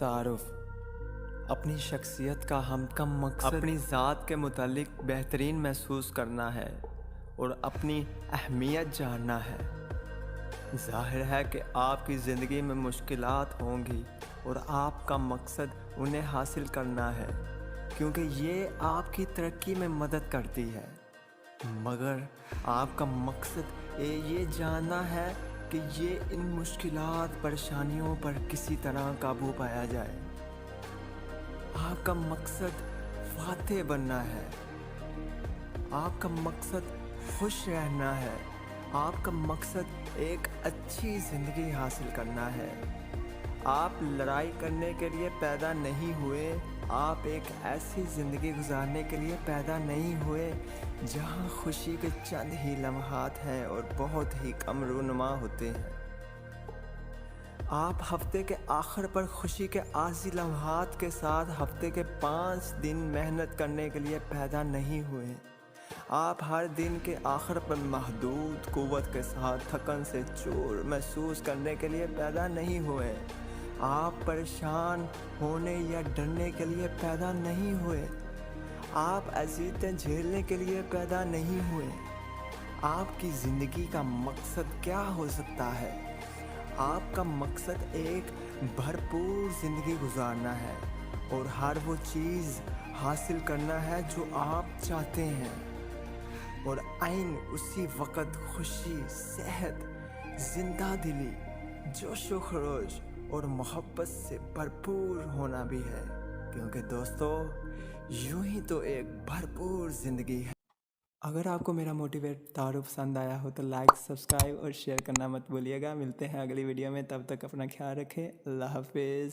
تعارف اپنی شخصیت کا ہم کم مقصد اپنی ذات کے متعلق بہترین محسوس کرنا ہے اور اپنی اہمیت جاننا ہے۔ ظاہر ہے کہ آپ کی زندگی میں مشکلات ہوں گی اور آپ کا مقصد انہیں حاصل کرنا ہے کیونکہ یہ آپ کی ترقی میں مدد کرتی ہے، مگر آپ کا مقصد یہ جاننا ہے کہ یہ ان مشکلات پریشانیوں پر کسی طرح قابو پایا جائے۔ آپ کا مقصد فاتح بننا ہے، آپ کا مقصد خوش رہنا ہے، آپ کا مقصد ایک اچھی زندگی حاصل کرنا ہے۔ آپ لڑائی کرنے کے لیے پیدا نہیں ہوئے، آپ ایک ایسی زندگی گزارنے کے لیے پیدا نہیں ہوئے جہاں خوشی کے چند ہی لمحات ہیں اور بہت ہی کم رونما ہوتے ہیں۔ آپ ہفتے کے آخر پر خوشی کے عارضی لمحات کے ساتھ ہفتے کے 5 دن محنت کرنے کے لیے پیدا نہیں ہوئے۔ آپ ہر دن کے آخر پر محدود قوت کے ساتھ تھکن سے چور محسوس کرنے کے لیے پیدا نہیں ہوئے۔ آپ پریشان ہونے یا ڈرنے کے لیے پیدا نہیں ہوئے۔ آپ اذیتیں جھیلنے کے لیے پیدا نہیں ہوئے۔ آپ کی زندگی کا مقصد کیا ہو سکتا ہے؟ آپ کا مقصد ایک بھرپور زندگی گزارنا ہے اور ہر وہ چیز حاصل کرنا ہے جو آپ چاہتے ہیں، اور عین اسی وقت خوشی، صحت، زندہ دلی، جوش و خروش اور محبت سے بھرپور ہونا بھی ہے، کیونکہ دوستو یوں ہی تو ایک بھرپور زندگی ہے۔ اگر آپ کو میرا موٹیویٹ تعارف پسند آیا ہو تو لائک، سبسکرائب اور شیئر کرنا مت بھولیے گا۔ ملتے ہیں اگلی ویڈیو میں، تب تک اپنا خیال رکھیں۔ اللہ حافظ۔